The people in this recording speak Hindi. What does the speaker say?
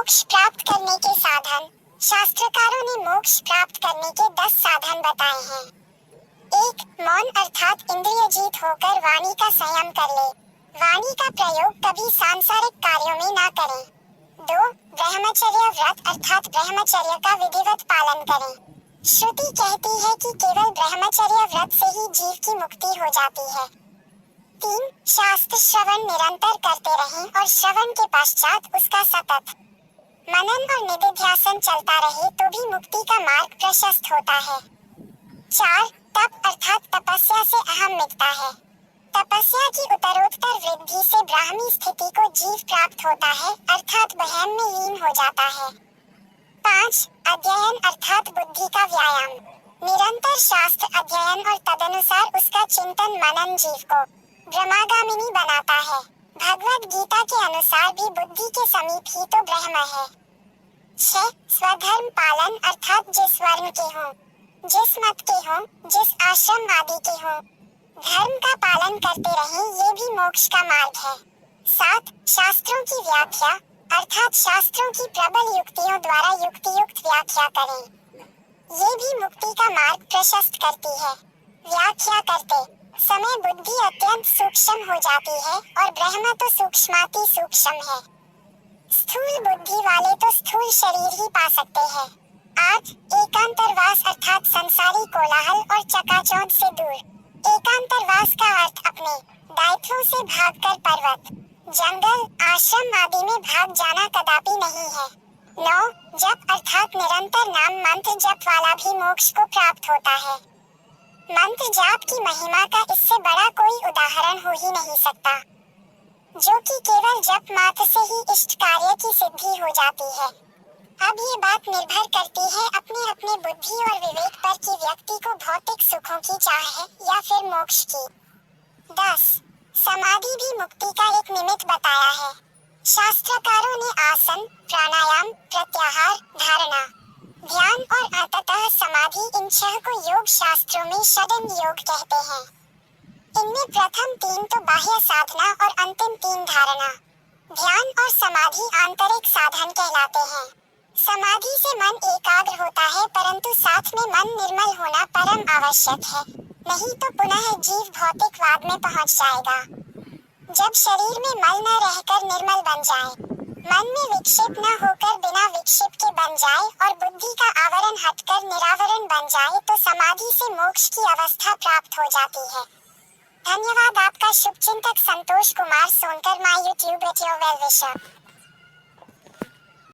मोक्ष प्राप्त करने के साधन। शास्त्रकारों ने मोक्ष प्राप्त करने के 10 साधन बताए हैं। 1. मौन अर्थात इंद्रिय जीत होकर वाणी का संयम कर ले। वाणी का प्रयोग कभी सांसारिक कार्यों में ना करें। 2. ब्रह्मचर्य व्रत अर्थात ब्रह्मचर्य का विधिवत पालन करें। श्रुति कहती है कि केवल ब्रह्मचर्य व्रत से ही जीव की मुक्ति हो जाती है। 3. शास्त्र श्रवण निरंतर करते रहें और श्रवण के पश्चात उसका सतत मनन और निधिध्यासन चलता रहे तो भी मुक्ति का मार्ग प्रशस्त होता है। 4. तप अर्थात तपस्या से अहम मिटता है। तपस्या की उत्तरोत्तर वृद्धि से ब्राह्मी स्थिति को जीव प्राप्त होता है अर्थात बहम में लीन हो जाता है। 5. अध्ययन अर्थात बुद्धि का व्यायाम। निरंतर शास्त्र अध्ययन और तदनुसार उसका चिंतन मनन जीव को ब्रह्मागामिनी बनाता है। भगवद गीता के अनुसार भी बुद्धि के समीप ही तो ब्रह्म है। 6. स्वधर्म पालन अर्थात जिस वर्ण के हों, जिस मत के हों, जिस आश्रम आदि के हों, धर्म का पालन करते रहें, ये भी मोक्ष का मार्ग है। 7. शास्त्रों की व्याख्या अर्थात शास्त्रों की प्रबल युक्तियों द्वारा युक्तियुक्त व्याख्या करें। ये भी मुक्ति का मार्ग प्रशस्त करती है। व्याख्या करते समय बुद्धि अत्यंत सूक्ष्म हो जाती है और ब्रह्म तो सूक्ष्माति सूक्ष्म है। स्थूल बुद्धि वाले तो स्थूल शरीर ही पा सकते हैं। 8. एकांतरवास अर्थात संसारी कोलाहल और चकाचौंध से दूर। एकांतरवास का अर्थ अपने दायित्वों से भागकर पर्वत, जंगल, आश्रम आदि में भाग जाना कदापि नहीं है। 9. जप अर्थात निरंतर नाम मंत्र जप वाला भी मोक्ष को प्राप्त होता है। मंत्र जाप की महिमा का इससे बड़ा कोई उदाहरण हो ही नहीं सकता, जो कि केवल जप मात्र से ही इष्ट कार्य की सिद्धि हो जाती है। अब ये बात निर्भर करती है अपने अपने बुद्धि और विवेक पर कि व्यक्ति को भौतिक सुखों की चाह है या फिर मोक्ष की। 10. समाधि भी मुक्ति का एक निमित्त बताया है। शास्त्रकारों ने आसन, प्राणायाम, प्रत्याहार, धारणा, ध्यान और अंततः समाधि इन 6 को योग शास्त्रों में षडंग योग कहते हैं। इनमें प्रथम 3 तो बाह्य साधना और अंतिम 3 धारणा, ध्यान और समाधि आंतरिक साधन कहलाते हैं। समाधि से मन एकाग्र होता है परंतु साथ में मन निर्मल होना परम आवश्यक है, नहीं तो पुनः जीव भौतिकवाद में पहुंच जाएगा। जब शरीर में मल न रहकर निर्मल बन जाए, मन में विक्षेप न होकर बिना विक्षेप के बन जाए और बुद्धि का आवरण हटकर निरावरण बन जाए तो समाधि से मोक्ष की अवस्था प्राप्त हो जाती है। धन्यवाद। आपका शुभचिंतक Santosh Kumar Sonkar, my YouTube video well विशर।